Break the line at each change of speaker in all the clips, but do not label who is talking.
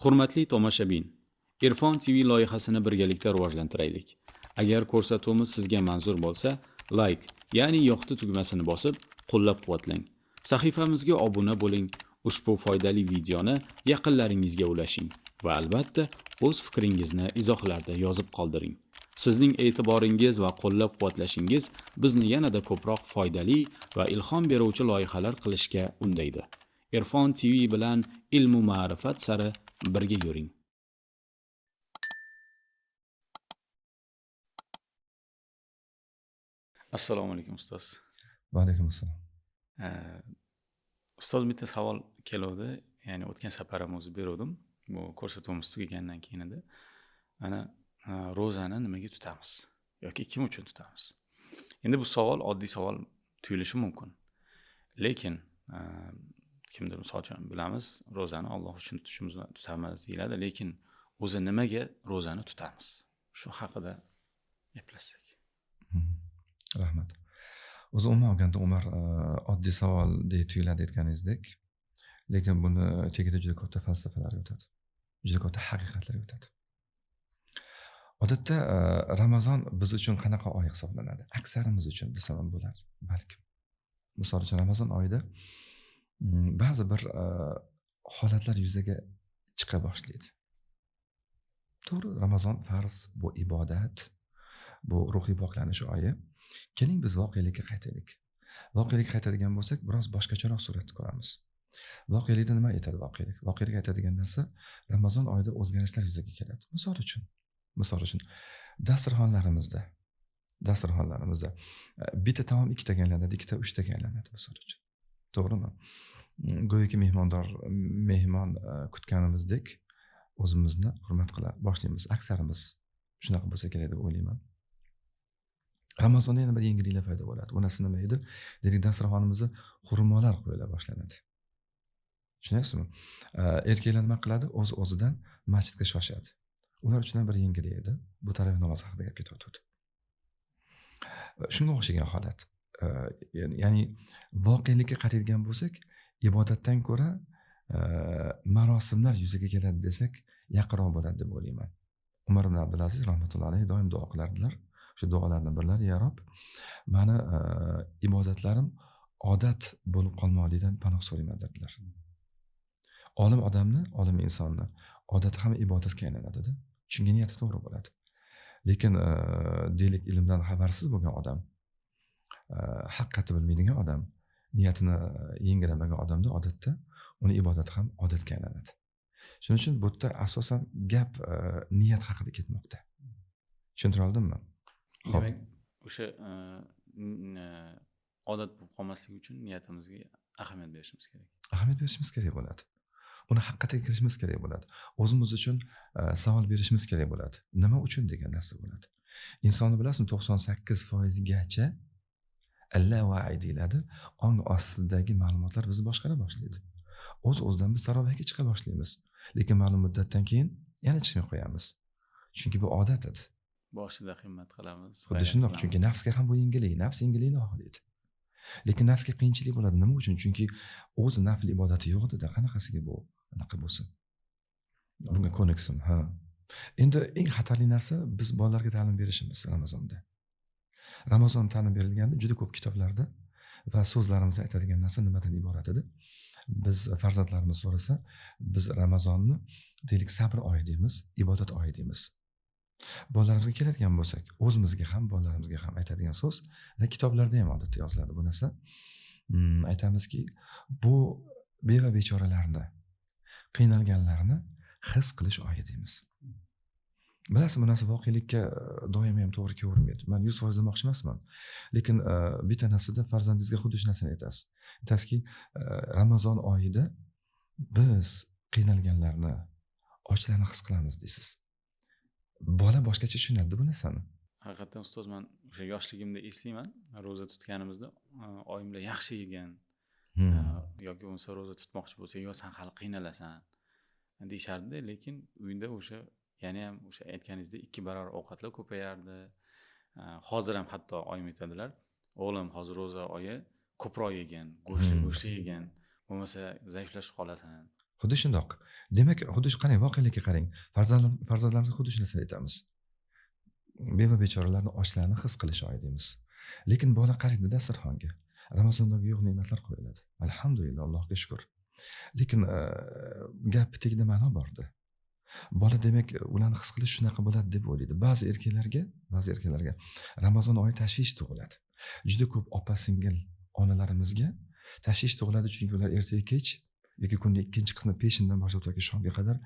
Hurmatli tomoshabin, Irfon TV loyihasini birgalikda rivojlantiraylik. Agar ko'rsatuvimiz sizga manzur bo'lsa, like, ya'ni yoqti tugmasini bosib, qo'llab-quvvatlang. Sahifamizga obuna bo'ling, ushbu foydali videoni yaqinlaringizga ulashing va albatta o'z fikringizni izohlarda yozib qoldiring. Sizning e'tiboringiz va qo'llab-quvvatlashingiz bizni yanada ko'proq foydali va ilhom beruvchi loyihalar qilishga undaydi. Irfon TV bilan ilm va ma'rifat sari birga yuring. Assalomu alaykum ustoz.
Va alaykum assalom.
Ustoz, bitta savol keluvdi. Ya'ni o'tgan safar ham o'zi berdim. Bu ko'rsatuvimiz tugagandan keyin edi. Ana ro'zani nimaga tutamiz yoki kim uchun tutamiz? Endi bu savol oddiy savol tuyulishi mumkin. Lekin kimdir misol uchun bilamiz, ro'zani Alloh uchun tutamiz deyiladi, lekin o'zi nimaga ro'zani tutamiz? Shu haqida gaplashsak.
Rahmat. O'zi umuman olganda Umar oddiy savol deb tuyuladi aytganingizdek, lekin buni tagida juda katta falsafalar yotadi. Juda katta haqiqatlar yotadi. Odatda Ramazon biz uchun qanaqa oy hisoblanadi? Aksarimiz uchun desam ham bo'lar, balkim. Misol uchun Ramazon oyida ba'zi bir holatlar yuzaga chiqa boshlaydi. To'g'ri, Ramazon farz, bu ibodat, bu ruhiy poklanish oyi. Keling biz voqelikka qaytaylik. Voqelikka qaytadigan bo'lsak, biroz boshqacharoq suratni ko'ramiz. Voqelikda nima aytadi voqelik? Voqelik aytadigan narsa Ramazon oyida o'zgarishlar yuzaga keladi. Misol uchun dasturxonlarimizda bitta taom ikkitaga aylanadi, ikkita uchtaga aylanadi misol uchun. To'g'rimi? Go'yoki mehmon kutganimizdek o'zimizni hurmat qila boshlaymiz. Aksarimiz shunaqa bo'lsa kerak deb o'ylayman. Ramazonda yana bir yengilliklar paydo bo'ladi. Bu narsa nima edi? Demak, dasturxonimizga xurmolar qo'yila boshlanadi. Tushunyapsizmi? Erkaklar nima qiladi? O'z-o'zidan masjidga shoshadi. Ular uchun bir yengillik edi. Bu taravih namozi haqida gap ketyapti. Shunga o'xshagan holat. Ya'ni voqelikka qaraydigan bo'lsak, ibodatdan ko'ra marosimlar yuzaga keladi desak, yaqinroq bo'ladi deb o'ylayman. Umar ibn Abdulaziz rahmatullohi alayhi doim duo qilardilar. Shu duolardan birlari, ya Rob, meni ibodatlarim odat bo'lib qolmoqligidan panoh so'rayman dedilar. Olim insonni odati ham ibodatga aylanadi. Chunki niyati to'g'ri bo'ladi. Lekin deylik ilmdan xabarsiz bo'lgan odam, haqiqatni bilmaydigan odam, niyatini yengilamagan odamda odatda uni ibodati ham odatga aylanadi. Shuning uchun bu yerda asosan gap niyat haqida ketmoqda. Tushuntira oldimmi?
Demak, o'sha odat bo'lib qolmasligi uchun niyatimizga ahamiyat berishimiz kerak.
Ahamiyat berishimiz kerak bo'ladi. Uni haqiqatga kirishimiz kerak bo'ladi. O'zimiz uchun savol berishimiz kerak bo'ladi. Nima uchun degan narsa bo'ladi. Insonni bilasizmi, 98% gacha Allah va'i deyiladi. Ong ostidagi ma'lumotlar bizni boshqara boshlaydi. O'z-o'zidan biz tarovihga chiqa boshlaymiz. Lekin ma'lum muddatdan keyin yana chiqmay qo'yamiz. Chunki bu odat edi.
Boshida himmat qilamiz.
Xuddi shunday, chunki nafsga ham bu yengillik, nafs yengillikni xohlaydi. Lekin nafsga qiyinchilik bo'ladi. Nima uchun? Chunki o'zi nafl ibodati yo'q edi. Qanaqasiga bu anaqa bo'lsin? Bunga ko'niksin, ha. Endi eng xatarli narsa biz bolalarga ta'lim berishimiz Ramazonda. Ramazon ta'lim berilganda juda ko'p kitoblarda va so'zlarimizda aytadigan narsa nimadan iborat edi? Biz farzandlarimiz so'rasa, biz Ramazonni deylik sabr oyi deymiz, ibodat oyi deymiz. Bolalarimizga keladigan bo'lsak, o'zimizga ham, bolalarimizga ham aytadigan so'z va kitoblarda ham odatda yoziladi bu narsa. Aytamizki, bu beva bechoralarni, qiynalganlarni his qilish oyi deymiz. Bilasiz, bu narsa voqelikka doim ham to'g'ri kelavermaydi. Men 100% demoqchi emasman. Lekin bitta narsada farzandingizga xuddi shu narsani aytasiz. Aytasizki, Ramazon oyida biz qiynalganlarni, ochlarni his qilamiz deysiz. Bola boshqacha tushunadi bu narsani.
Haqiqatan ustoz, men o'sha yoshligimda eslayman, roza tutganimizda oyimlar yaxshi yegan yoki bo'lmasa roza tutmoqchi bo'lsa, yo sen hali qiynalasan deyishardi, lekin uyda o'sha yana ham o'sha aytganingizdek 2 barobar ovqatlar ko'payardi. Hozir ham hatto oyim aytadilar, o'g'lim hozir roza oyi ko'proq yegan, go'shtli yegan, bo'lmasa zaiflashib qolasan.
Xuddi shundoq. Demak, xuddi shu qarang, voqelikka qarang. Farzandlarimizga xuddi shu narsani aytamiz. Beva bechoralarni ochlarini his qilish oy deymiz. Lekin bola qaraydi dasturxonga. Ramazondagi yo'q ne'matlar qo'yiladi. Alhamdulillah, Allohga shukr. Lekin gap tagida ma'no bordi. Bola demak ularni his qilish shunaqa bo'ladi deb o'ylaydi. Ba'zi erkaklarga Ramazon oyi tashvish tug'iladi. Juda ko'p opa singil onalarimizga tashvish tug'iladi, chunki ular ertaga kech yoki kunning ikkinchi qismi peshindan boshlab yoki shomga qadar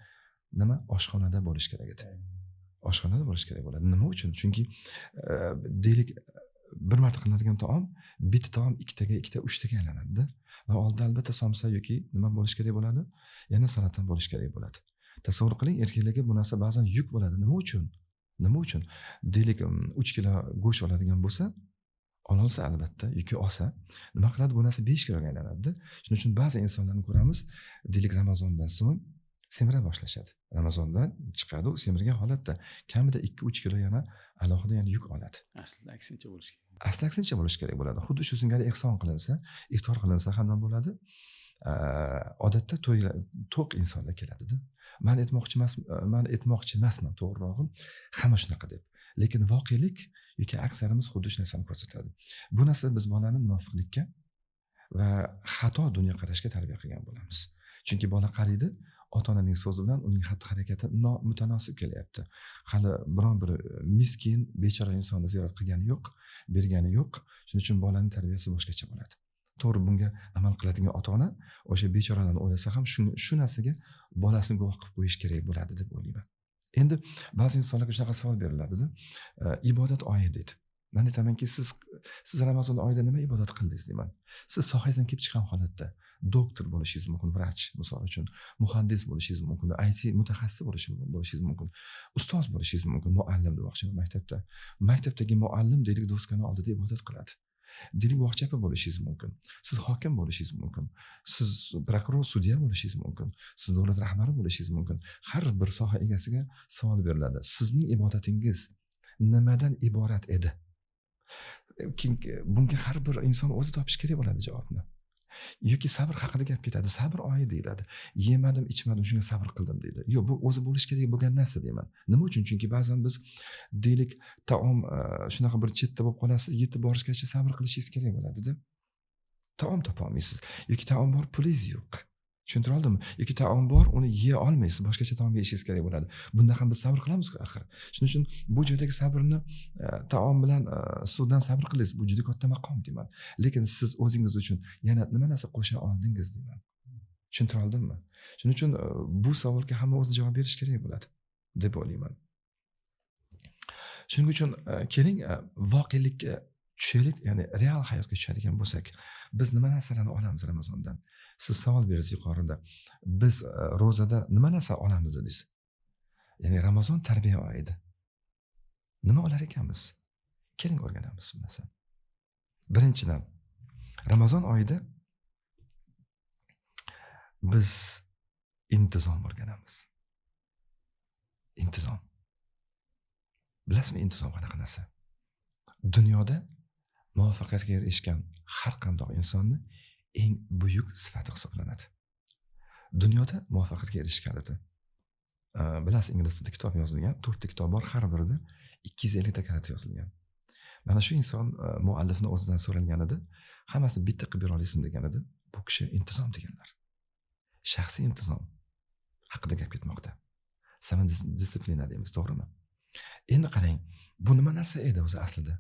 oshxonada bo'lish kerak edi. Oshxonada bo'lish kerak bo'ladi. Nima uchun? Chunki deylik bir marta qilinadigan taom bitta taom ikkitaga, uchtaga aylanadi va oldida albatta somsa yoki nima bo'lish kerak bo'ladi? Yana salat ham bo'lish kerak bo'ladi. Tasavvur qiling, erkaklarga bu narsa ba'zan yuk bo'ladi. Nima uchun? Deylik 3 kilo go'sht oladigan bo'lsa, olsa albatta, yoki olsa, nima qiladi? Bu narsa 5 kiloga aylanadi. Shuning uchun ba'zi insonlarni ko'ramiz, deylik Ramazondan so'ng semira boshlashadi. Ramazondan chiqadi, u semirgan holatda kamida 2-3 kilo yana alohida yana yuk oladi.
Aslida aksincha bo'lish kerak.
Aksincha bo'lish kerak bo'ladi. Xuddi shu singari ehson qilinsa, iftor qilinsa ham bo'ladi. Odatda to'q insonlar keladi-da. Men aytmoqchi emasman, to'g'rirog'i, hamma shunaqa deb. Lekin voqelik yoki aksarimiz xuddi shu narsani ko'rsatadi. Bu narsa biz bolani munofiqlikka va xato dunyoqarashga tarbiya qilgan bo'lamiz. Chunki bola qaraydi, ota-onaning so'zi bilan uning xatti-harakati mutanosib kelyapti. Hali biron bir miskin, bechora insonni ziyorat qilgani yo'q, bergani yo'q. Shuning uchun bolaning tarbiyasi boshqacha bo'ladi. To'g'ri, bunga amal qiladigan ota-ona o'sha bechoralarni o'ylasa ham shu narsaga bolasini guvoh qilib qo'yish kerak bo'ladi deb o'ylayman. Endi ba'zi insonlarga shunaqa savol beriladi-da, ibodat oyi deydi. Men aytamanki, siz Ramazon oyida nima ibodat qildingiz deyman. Siz sohangizdan kelib chiqqan holatda doktor bo'lishingiz mumkin, vrach, misol uchun, muhandis bo'lishingiz mumkin, IT mutaxassis bo'lishingiz mumkin, ustoz bo'lishingiz mumkin, muallim demoqchiman maktabda. Maktabdagi muallim deylik doskani oldida ibodat qiladi. Deylik bog'chapa bo'lishingiz mumkin. Siz hokim bo'lishingiz mumkin. Siz prokuror, sudya bo'lishingiz mumkin. Siz davlat rahbari bo'lishingiz mumkin. Har bir soha egasiga savol beriladi. Sizning ibodatingiz nimadan iborat edi? Bunga har bir inson o'zi topish kerak bo'ladi javobni. Yoki sabr haqida gap ketadi. Sabr oyi deyiladi. Yemadim, ichmadim, shunga sabr qildim deydi. Yo'q, bu o'zi bo'lish kerak bo'lgan narsa deyman. Nima uchun? Chunki ba'zan biz deylik taom shunaqa bir chetda bo'lib qolasiz, yetib borishgacha sabr qilishingiz kerak bo'ladi-da. Taom topa olmaysiz yoki taom bor, pulingiz yo'q. Tushuntira oldimmi? Yoki taom bor, uni yeya olmaysiz, boshqacha taom yeyishingiz kerak bo'ladi. Bunda ham biz sabr qilamiz-ku axir. Shuning uchun bu joydagi sabrni taom bilan suvdan sabr qilingiz, bu juda katta maqom deyman. Lekin siz o'zingiz uchun yana nima narsa qo'sha oldingiz deyman. Tushuntira oldimmi? Shuning uchun bu savolga hamma o'zi javob berish kerak bo'ladi deb o'ylayman. Shuning uchun keling voqelikka tushaylik, ya'ni real hayotga tushadigan bo'lsak, biz nima narsalarni olamiz Ramazondan? Siz savol berasiz yuqorida. Biz ro'zada nima narsa olamiz dedingiz? Ya'ni Ramazon tarbiya oyi edi. Nima olar ekanmiz? Keling o'rganamiz bu narsani. Birinchidan, Ramazon oyida biz intizom o'rganamiz. Intizom. Bilasizmi intizom qanaqa narsa? Dunyoda muvaffaqiyatga erishgan har qanday insonni eng buyuk sifati hisoblanadi. Dunyoda muvaffaqiyatga erishganida bilasiz, ingliz tilida kitob yozilgan, 4 ta kitob bor, har birida 250 ta karat yozilgan. Mana shu inson muallifni o'zidan so'ralganida, hammasini bitta qilib bera olasizmi deganida, bu kishi intizom deganlar. Shaxsiy intizom haqida gap ketmoqda. Samodistsiplina deymiz, to'g'rimi? Endi qarang, bu nima narsa edi o'zi aslida?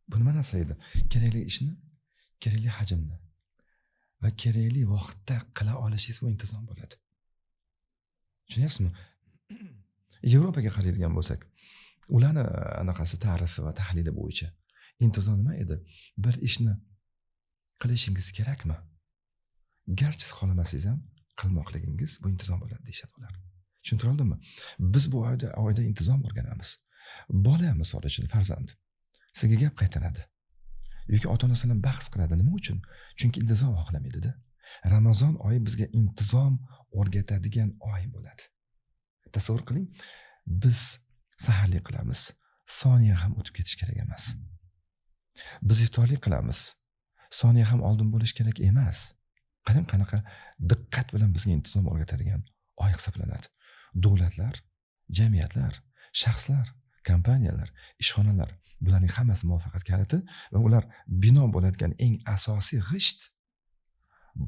Bu nima narsa edi? Kerakli ishni, kerakli hajmda va kerakli vaqtda qila olishingiz bu intizom bo'ladi. Tushunyapsizmi? Yevropaga qaraydigan bo'lsak, ularni anaqasi ta'rifi va tahlili bo'yicha intizom nima edi? Bir ishni qilishingiz kerakmi? Garchi siz xohlamasangiz ham qilmoqligingiz bu intizom bo'ladi deyshadi ular. Tushuntira oldimmi? Biz bu oyda intizom o'rganamiz. Bola misol uchun farzand sizga gap qaytaradi yoki ota-onasi bilan bahs qiladi. Nima uchun? Chunki intizom xohlamaydi-da. Ramazon oyi bizga intizom o'rgatadigan oy bo'ladi. Tasavvur qiling, biz saharlik qilamiz, soniya ham o'tib ketish kerak emas. Biz iftorlik qilamiz, soniya ham oldin bo'lish kerak emas. qarang qanaqa diqqat bilan bizga intizom o'rgatadigan oy hisoblanadi. Davlatlar, jamiyatlar, shaxslar, kompaniyalar, ishxonalar, bularning hammasi muvaffaqiyat kaliti va ular bino bo'ladigan eng asosiy g'isht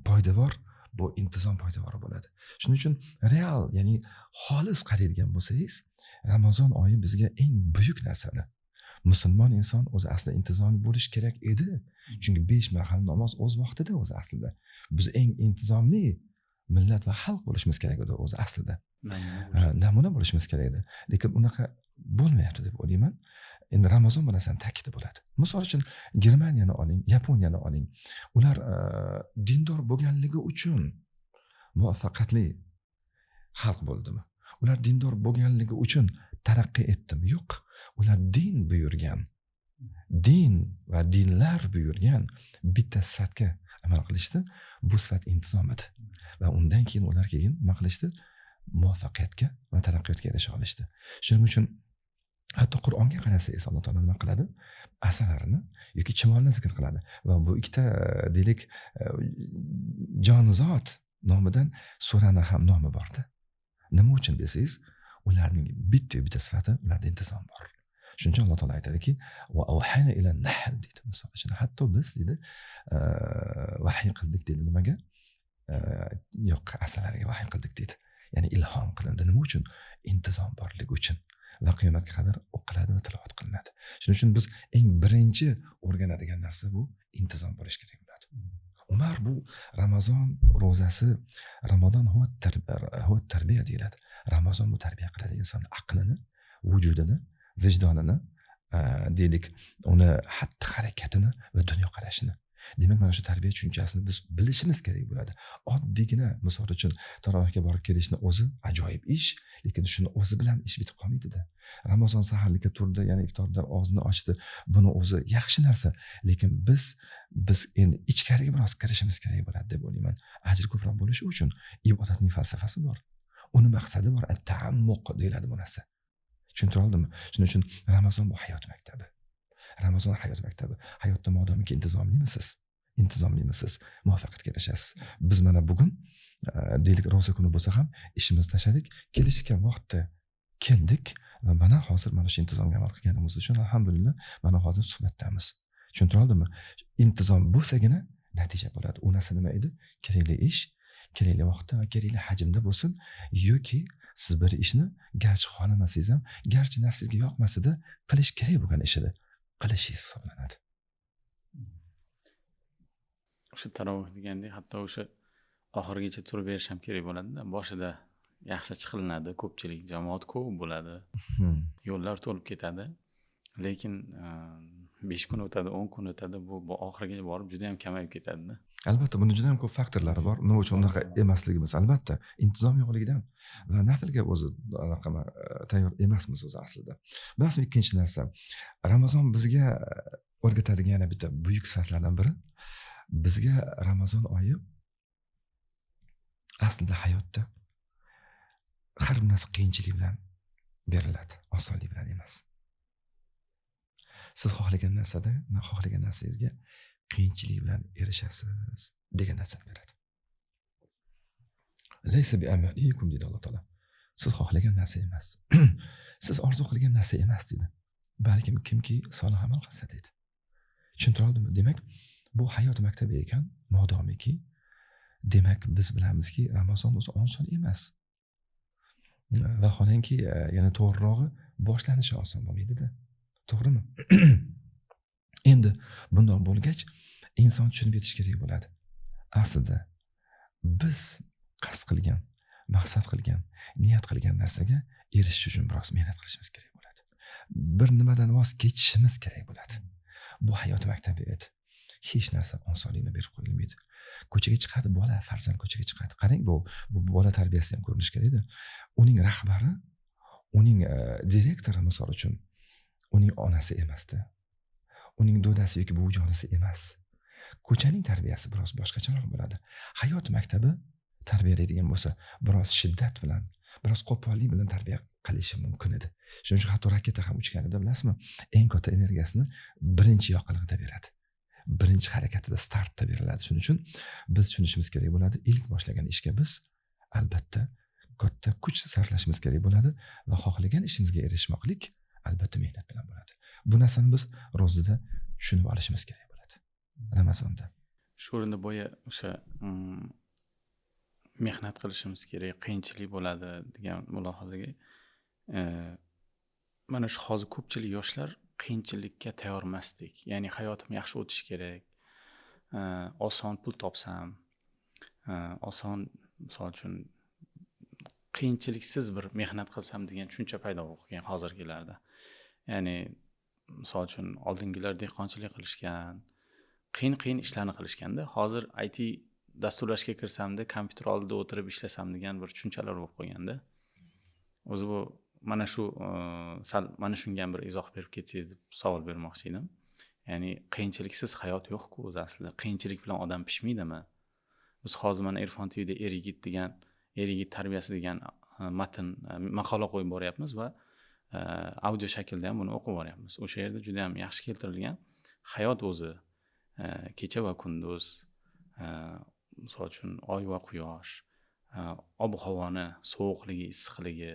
poydevor bu intizom poydevori bo'ladi. Shuning uchun real, ya'ni xolis qaraydigan bo'lsangiz, Ramazon oyi bizga eng buyuk narsani. Musulmon inson o'zi aslida intizomli bo'lish kerak edi. Chunki 5 mahal namoz o'z vaqtida o'zi aslida. Biz eng intizomli millat va xalq bo'lishimiz kerak edi o'zi aslida. Namuna bo'lishimiz kerak edi. Lekin unaqa bo'lmayapti deb o'ylayman. Endi Ramazon bu narsani ta'kidi bo'ladi. Misol uchun Germaniyani oling, Yaponiyani oling. Ular dindor bo'lganligi uchun muvaffaqiyatli xalq bo'ldimi? Ular dindor bo'lganligi uchun taraqqiy etdimi? Yo'q. Ular din buyurgan, din va dinlar buyurgan bitta sifatga amal qilishdi. Bu sifat intizom edi. Va undan keyin ular nima qilishdi? Muvaffaqiyatga va taraqqiyotga erisha olishdi. Shuning uchun hatto Qur'onga qarasangiz, Alloh taolo nima qiladi? Asalarini yoki chimonni zikr qiladi va bu ikkita deylik jonzot nomidan surani ham nomi borda. Nima uchun desangiz, ularning bitta sifati, ularda intizom bor. Shuning uchun Alloh taolo aytadiki, va awhana ila nahl deydi. Misol uchun hatto biz deydi vahiy qildik deydi nimaga? Yo'q, asalariga vahiy qildik deydi. Ya'ni ilhom qilindi. Nima uchun? Intizom borligi uchun. Va qiyomatga qadar o'qiladi va tilovat qilinadi. Shuning uchun biz eng birinchi o'rganadigan narsa bu intizom bo'lish kerak bo'ladi. Umar bu Ramazon ro'zasi, Ramazon huwa tarbiya deyiladi. Ramazon bu tarbiya qiladi insonning aqlini, vujudini, vijdonini, deylik, uni xatti harakatini va dunyoqarashini. Demak, mana shu tarbiya tushunchasini biz bilishimiz kerak bo'ladi. Oddiygina, misol uchun, taroviga borib kelishni o'zi ajoyib ish, lekin shuni o'zi bilan ish bitib qolmaydi-da. Ramazon saharlikka turdi, ya'ni iftorda og'zini ochdi. Buni o'zi yaxshi narsa, lekin biz endi ichkariga biroz kirishimiz kerak bo'ladi deb o'ylayman. Ajr ko'proq bo'lishi uchun ibodatning falsafasi bor. Uni maqsadi bor, at-ta'ammuq deyiladi bu narsa. Tushuntira oldimmi? Shuning uchun Ramazon bu hayot maktabi. Ramazon hayot maktabi. Hayotda modomiki intizomlimisiz, muvaffaqiyatga erishasiz. Biz mana bugun deylik ro'za kuni bo'lsa ham ishimizni tashladik, kelishgan vaqtda keldik va mana hozir mana shu intizomga amal qilganimiz uchun alhamdulillah mana hozir suhbatdamiz. Tushuntira oldimmi? Intizom bo'lsagina natija bo'ladi. U narsa nima edi? Kerakli ish, kerakli vaqtda va kerakli hajmda bo'lsin yoki siz bir ishni garchi xohlamasangiz ham, garchi nafsingizga yoqmasida qilish kerak bo'lgan ishini qilishingiz hisoblanadi.
O'sha tarovih degandek, hatto o'sha oxirigacha turib berish ham kerak bo'ladi-da. Boshida yaxshi chiqilinadi, ko'pchilik jamoat ko'p bo'ladi. Yo'llar to'lib ketadi. Lekin 5 kun o'tadi, 10 kun o'tadi, bu oxiriga borib juda ham kamayib ketadi-da.
Albatta, bunda juda ham ko'p faktorlari bor. Nima uchun unaqa emasligimiz, albatta, intizom yo'qligidan va naflga o'zi tayyor emasmiz o'zi aslida. Bilasizmi, ikkinchi narsa, Ramazon bizga o'rgatadigan yana bitta buyuk sifatlardan biri, bizga Ramazon oyi aslida hayotda har bir narsa qiyinchilik bilan beriladi, osonlik bilan emas. Siz xohlagan narsangizga qiyinchilik bilan erishasiz degan narsani beradi. Laysa bi amalikum deydi Alloh taolo. Siz xohlagan narsa emas. Siz orzu qilgan narsa emas deydi. Balkim kimki solih amal qilsa deydi. Tushuntira oldimmi? Demak, bu hayot maktabi ekan, modomiki, demak biz bilamizki, Ramazon o'zi oson emas. Va xolanki, yana to'g'rirog'i, boshlanishi oson bo'lmaydi-da. To'g'rimi? Endi bundoq bo'lgach, inson tushunib yetish kerak bo'ladi. Aslida biz qasd qilgan, maqsad qilgan, niyat qilgan narsaga erishish uchun biroz mehnat qilishimiz kerak bo'ladi. Bir nimadan voz kechishimiz kerak bo'ladi. Bu hayot maktabi edi. Hech narsa osonlikni berib qo'yilmaydi. Ko'chaga chiqadi bola, farzand ko'chaga chiqadi. Qarang, bu bola tarbiyasi ham ko'rinish kerak edi. Uning rahbari, uning direktori misol uchun uning onasi emasdi. Uning do'dasi yoki buvijonisi emas. Ko'chaning tarbiyasi biroz boshqacharoq bo'ladi. Hayot maktabi tarbiyalaydigan bo'lsa, biroz shiddat bilan, biroz qo'pollik bilan tarbiya qilishi mumkin edi. Shuning uchun hatto raketa ham uchganida, bilasizmi, eng katta energiyasini birinchi yoqqaligida beradi. birinchi harakatida startda beriladi. Shuning uchun biz tushunishimiz kerak bo'ladi, ilk boshlagan ishga biz albatta katta kuch sarflashimiz kerak bo'ladi va xohlagan ishimizga erishmoqlik albatta mehnat bilan bo'ladi. Bu narsani biz ro'zada tushunib olishimiz kerak bo'ladi. Ramazonda.
Shu o'rinda boya o'sha mehnat qilishimiz kerak, qiyinchilik bo'ladi degan mulohazaga mana shu hozir ko'pchilik yoshlar qiyinchilikka tayyor emasdik. Ya'ni hayotim yaxshi o'tishi kerak. Oson pul topsam, oson misol uchun qiyinchiliksiz bir mehnat qilsam degan tushuncha paydo bo'lgan hozirgilarda. Ya'ni misol uchun oldingilar dehqonchilik qilishgan, qiyin ishlarni qilishganda, hozir IT dasturlashga kirsamda, kompyuter oldida o'tirib ishlasam degan bir tushunchalar bo'lib qolganda. O'zi bu mana shu sal mana shunga bir izoh berib ketsangiz deb savol bermoqchi edim. Ya'ni qiyinchiliksiz hayot yo'q-ku o'zi aslida. Qiyinchilik bilan odam pishmaydimi? Biz hozir mana Irfon TVda er-yigit tarbiyasi degan maqola qo'yib boryapmiz va audio shaklda ham buni o'qib boryapmiz. O'sha yerda juda ham yaxshi keltirilgan hayot o'zi kecha va kunduz, misol uchun oy va quyosh, ob-havoni sovuqligi, issiqligi,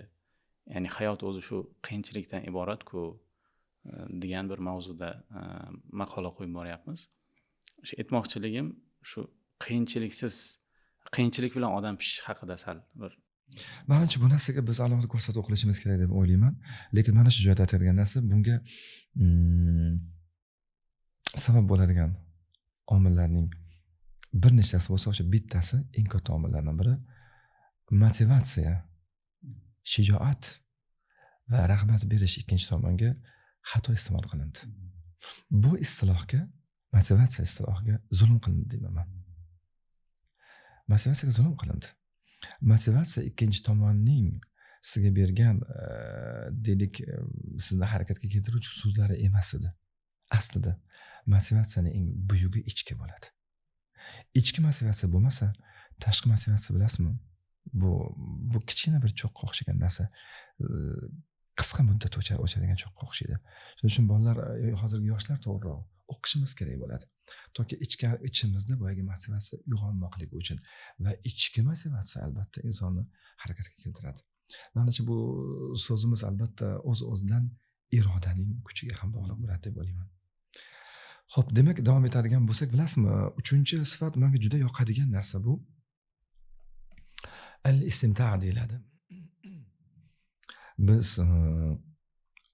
ya'ni hayot o'zi shu qiyinchilikdan iborat-ku degan bir mavzuda maqola qo'yib boryapmiz. O'sha aytmoqchiligim shu qiyinchilik bilan odam pishish haqida sal bir.
Menimcha bu narsaga biz alohida ko'rsatuv qilishimiz kerak deb o'ylayman. Lekin mana shu joyda aytadigan narsa bunga sabab bo'ladigan omillarning bir nechtasi bo'lsa, o'sha bittasi eng katta omillardan biri motivatsiya, shijoat va rag'bat berish ikkinchi tomonga xato iste'mol qilindi. Bu istilohga, motivatsiya istilohiga zulm qilindi deyman. Motivatsiyaga zulm qilindi. Motivatsiya ikkinchi tomonning sizga bergan deylik sizni harakatga keltiruvchi so'zlari emas edi. Aslida motivatsiyaning eng buyugi ichki bo'ladi. Ichki motivatsiya bo'lmasa, tashqi motivatsiya bilasizmi? Bu kichkina bir cho'qqa o'xshagan narsa. Qisqa muddatda o'chadigan cho'qqa o'xshaydi. Shuning uchun bolalar, hozirgi yoshlar to'g'riroq o'qishimiz kerak bo'ladi. Toki ichimizda boyagi motivatsiya uyg'onmoqligi uchun va ichki motivatsiya albatta insonni harakatga keltiradi. Menimcha bu so'zimiz albatta o'z-o'zidan irodaning kuchiga ham bog'liq bo'ladi deb o'ylayman. Xo'p, demak davom etadigan bo'lsak, bilasizmi, 3-sifat menga juda yoqadigan narsa bu al-istimta' deyiladi. Biz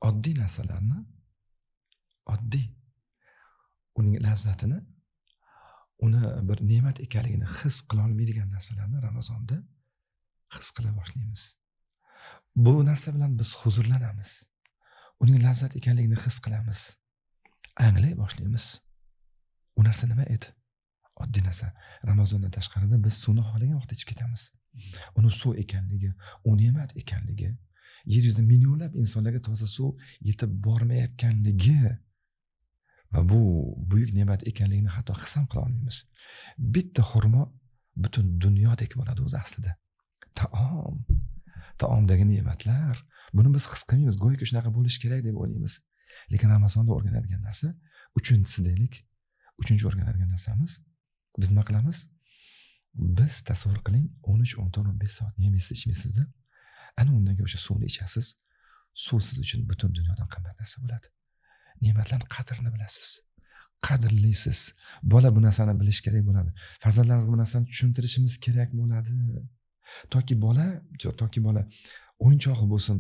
oddiy narsalarni, uning lazzatini, uni bir ne'mat ekanligini his qila olmaydigan narsalarni Ramazonda his qila boshlaymiz. Bu narsa bilan biz huzurlanamiz. Uning lazzat ekanligini his qilamiz. Anglay boshlaymiz. U narsa nima edi? Oddiy narsa. Ramazondan tashqarida biz suvni xohlagan vaqtda ichib ketamiz. Uni suv ekanligi, u ne'mat ekanligi, yer yuzida millionlab insonlarga toza suv yetib bormayotganligi va bu buyuk ne'mat ekanligini hatto his ham qila olmaymiz. Bitta xurmo butun dunyodek bo'ladi o'zi aslida. Taomdagi ne'matlar, buni biz his qilmaymiz. Go'yoki shunaqa bo'lish kerak deb o'ylaymiz. Lekin Ramazonda o'rganadigan narsa, uchinchi o'rganadigan narsamiz, biz nima qilamiz? Biz tasavvur qiling, 13, 14, 15 soat yemaysiz, ichmaysizda, ana undan keyin o'sha suvni ichasiz. Suv siz uchun butun dunyodan qimmat narsa bo'ladi. Ne'matlarning qadrini bilasiz. Qadrlisiz. Bola bu narsani bilish kerak bo'ladi. Farzandlarimizga bu narsani tushuntirishimiz kerak bo'ladi. Toki bola o'yinchog'i bo'lsin,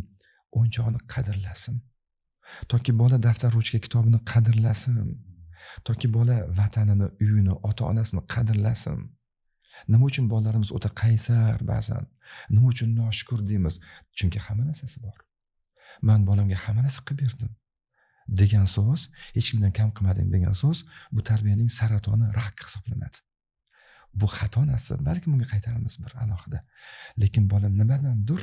o'yinchog'ini qadrlasin. Toki bola daftar, ruchka, kitobini qadrlasin. Toki bola vatanini, uyini, ota-onasini qadrlasin. Nima uchun bolalarimiz o'ta qaysar ba'zan? Nima uchun noshukur deymiz? Chunki hamma narsasi bor. Men bolamga hamma narsa qilib berdim degan so'z, hech kimdan kam qilmadim degan so'z, bu tarbiyaning saratoni, rak hisoblanadi. Bu xato narsa, balki bunga qaytaramiz bir alohida. Lekin bola nimadandir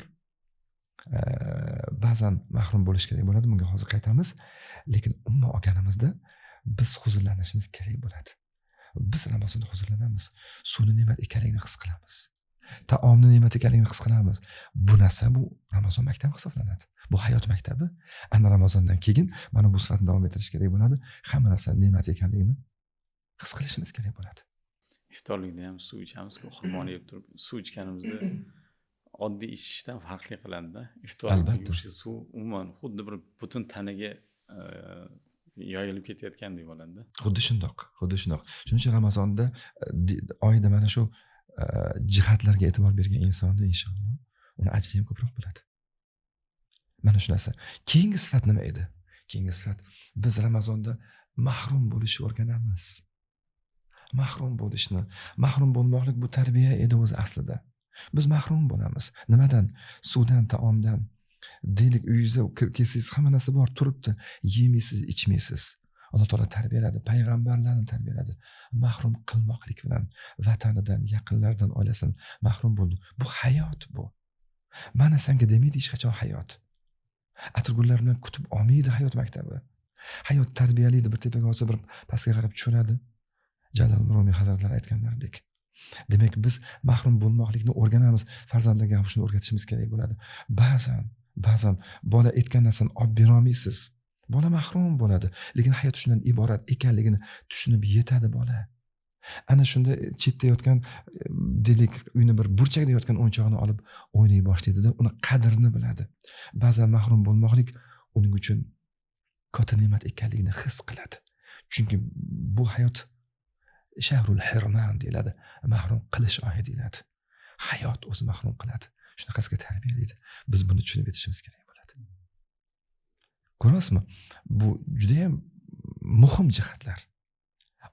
ba'zan mahrum bo'lish kerak bo'ladi, bunga hozir qaytamiz. Lekin umuman olganimizda biz huzurlanishimiz kerak bo'ladi. Biz Ramazonda huzurlanamiz. Suvni ne'mat ekanligini his qilamiz. Taomni ne'mat ekanligini his qilamiz. Bu narsa bu Ramazon maktabi hisoblanadi. Bu hayot maktabi. Ana Ramazondan keyin mana bu sifatni davom ettirish kerak bo'ladi. Hamma narsa ne'mat ekanligini his qilishimiz kerak bo'ladi.
Iftorlikda ham suv ichamiz-ku, xurmoni yeb turib suv ichganimizda oddiy ichishdan farqli qiladi-da. Iftorlik
Albatta.
o'sha suv umuman xuddi bir butun tanaga yoyilib ketayotgandek bo'ladi-da.
Xuddi shundoq. Shuning uchun Ramazonda oyda mana shu jihatlarga e'tibor bergan insonda inshaalloh uni ajri ham ko'proq bo'ladi. Mana shu narsa. Keyingi sifat nima edi? Keyingi sifat biz Ramazonda mahrum bo'lishni o'rganamiz. Mahrum bo'lmoqlik bu tarbiya edi o'zi aslida. Biz mahrum bo'lamiz. Nimadan? Suvdan, taomdan. Deylik, uyingizda kelsangiz hamma narsa bor, turibdi. Yemaysiz, ichmaysiz. Alloh taolo tarbiyaladi, payg'ambarlarni tarbiyaladi. Mahrum qilmoqlik bilan vatanidan, yaqinlaridan, oilasidan mahrum bo'ldi. Bu hayot bu. Mana senga demaydi hech qachon hayot. Atirgullar bilan kutib olmaydi hayot maktabi. Hayot tarbiyalaydi, bir tepaga olsa bir pastga qarab tushiradi. Jalol Rumiy hazratlari aytganlaridek. Demak, biz mahrum bo'lmoqlikni o'rganamiz. Farzandlarga ham shuni o'rgatishimiz kerak bo'ladi. Ba'zan bola aytgan narsani olib bera olmaysiz. Bola mahrum bo'ladi, lekin hayot shundan iborat ekanligini tushunib yetadi bola. Ana shunda chetda yotgan deylik, uyni bir burchakda yotgan o'yinchoqni olib o'ynay boshlaydi-da, uni qadrini biladi. Ba'zan mahrum bo'lmoqlik uning uchun katta ne'mat ekanligini his qiladi. Chunki bu hayot shahrul hirman deyiladi. Mahrum qilish oyi deyiladi. Hayot o'zi mahrum qiladi. Shunaqasiga tarbiyalaydi. Biz buni tushunib yetishimiz kerak bo'ladi. Ko'rasizmi? Bu juda ham muhim jihatlar.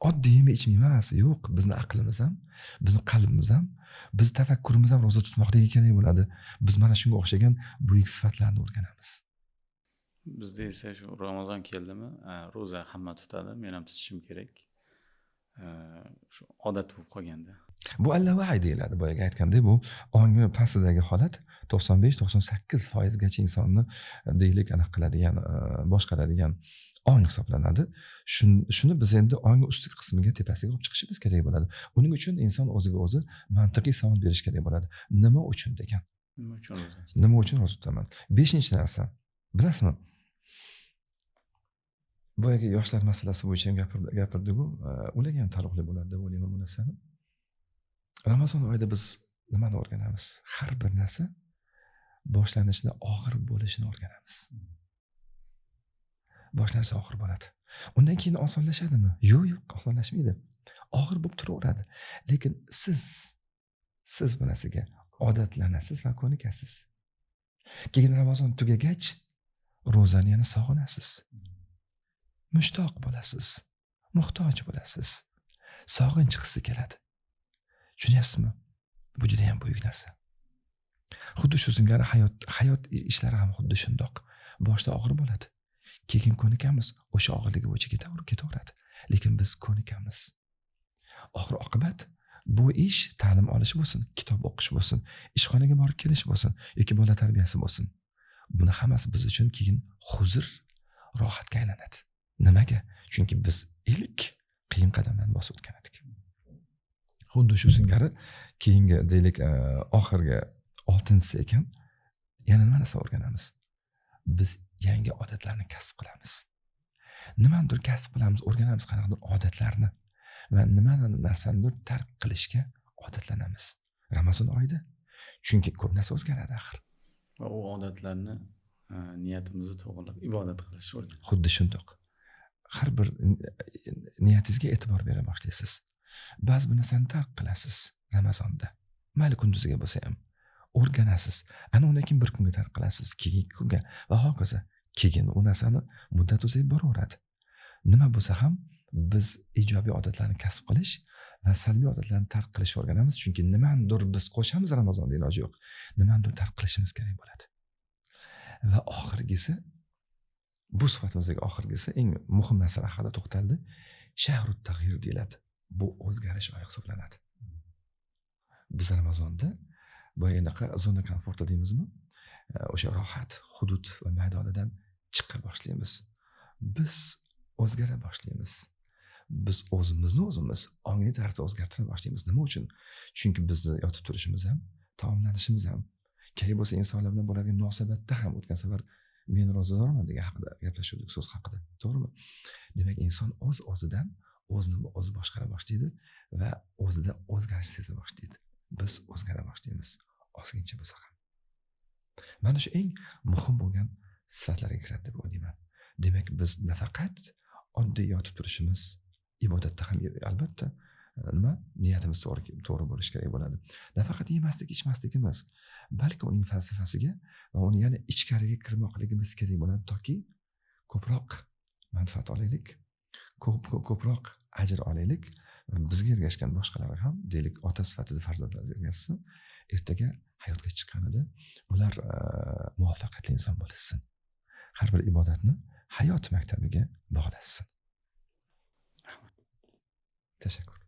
Oddiy yeme ichmayman emas, yo'q, bizni aqlimiz ham, bizni qalbimiz ham, biz tafakkurimiz ham roza tutmoqligi kerak bo'ladi. Biz mana shunga o'xshagan buyuk sifatlarni o'rganamiz.
Bizda esa shu Ramazon keldimi, roza hamma tutadi, men ham tutishim kerak. Shu odat bo'lib qolganda.
Bu allavay deyiladi. Boyaga aytgandek, bu ongni pastidagi holat 95-98% gacha insonni deylik aniq qiladigan, boshqaradigan ong hisoblanadi. Shuni biz endi ongni ustki qismiga, tepasiga olib chiqishimiz kerak bo'ladi. Uning uchun inson o'ziga o'zi mantiqiy savol berish kerak bo'ladi. Nima uchun degan? Nima uchun roza tutaman? 5-narsa. Bilasizmi? Boyaga yoshlar masalasi bo'yicha ham gapirdik-ku, ularga ham taalluqli bo'ladi deb o'ylayman bu narsani. Ramazon oyida biz nimani o'rganamiz? Har bir narsa boshlanishida og'ir bo'lishini o'rganamiz. Boshlanishida og'ir bo'ladi. Undan keyin osonlashadimi? Yo'q, osonlashmaydi. Og'ir bo'lib turaveradi. Lekin siz bu narsaga odatlanasiz va ko'nikasiz. Keyin Ramazon tugagach, ro'zani yana sog'inasiz. Mushtoq bo'lasiz. Muhtoj bo'lasiz. Sog'inch hissi keladi. Tushunyapsizmi? Bu juda ham buyuk narsa. Xuddi shu singari hayot ishlari ham xuddi shundoq. Boshda og'ir bo'ladi. Keyin ko'nikamiz, o'sha og'irligi bo'yicha ketaveradi. Lekin biz ko'nikamiz. Oxir oqibat bu ish ta'lim olish bo'lsin, kitob o'qish bo'lsin, ishxonaga borib kelish bo'lsin yoki bola tarbiyasi bo'lsin. Buni hammasi biz uchun keyin huzur, rohatga aylanadi. Nimaga? Chunki biz ilk qiyin qadamlarni bosib o'tgan edik. Xuddi shu singari keyingi deylik oxirgi 6-si ekan, yana nima narsa o'rganamiz? Biz yangi odatlarni kasb qilamiz. Nimanidir kasb qilamiz, o'rganamiz qanaqadir odatlarni va nima narsanidir tark qilishga odatlanamiz. Ramazon oyida. Chunki ko'p narsa o'zgaradi axir.
Va u odatlarni niyatimizni to'g'rilab ibodat qilish o'rgan.
Xuddi shundoq. Har bir niyatingizga e'tibor bera boshlaysiz. Ba'zi bir narsani tark qilasiz Ramazonda. Mayli kunduziga bo'lsa ham o'rganasiz. Ana undan keyin bir kunga tark qilasiz, keyin kunga va hokazo. Keyin u narsani muddat uzayib boraveradi. Nima bo'lsa ham biz ijobiy odatlarni kasb qilish va salbiy odatlarni tark qilishni o'rganamiz. Chunki nimanidir biz qo'shamiz Ramazonda, iloji yo'q. Nimanidir tark qilishimiz kerak bo'ladi. Va oxirgisi, bu suhbatimizdagi oxirgisi eng muhim narsalar haqida to'xtaldi. Shahrut tag'yir deyiladi. Bu o'zgarish oyi hisoblanadi. Biz Ramazonda boyanaqa zona komforti deymizmi? O'sha rohat, hudud va maydonidan chiqa boshlaymiz. Biz o'zgara boshlaymiz. Biz o'zimiz ongli tarzda o'zgartira boshlaymiz. Nima uchun? Chunki bizni yotib turishimiz ham, taomlanishimiz ham, kerak bo'lsa insonlar bilan bo'ladigan munosabatda ham o'tgan safar men ro'zadorman degan haqida gaplashuvdik, so'z haqida. To'g'rimi? Demak, inson o'zidan o'zi boshqara boshlaydi va o'zida o'zgarish seza boshlaydi. Biz o'zgara boshlaymiz, ozgincha bo'lsa ham. Mana shu eng muhim bo'lgan sifatlarga kiradi deb o'ylayman. Demak, biz nafaqat oddiy yotib turishimiz, ibodatda ham albatta niyatimiz to'g'ri bo'lishi kerak bo'ladi. Nafaqat yemaslik, ichmaslik emas, balki uning falsafasiga va uni yana ichkariga kirmoqligimiz kerak bo'ladi, toki ko'proq manfaat olaylik, ko'proq ajr olaylik. Bizga ergashgan boshqalar ham, deylik, ota sifatida farzandlarga ergashsin, ertaga hayotga chiqqanida ular muvaffaqiyatli inson bo'lishsin. Har bir ibodatni hayot maktabiga bog'lashsin. Tashakkur.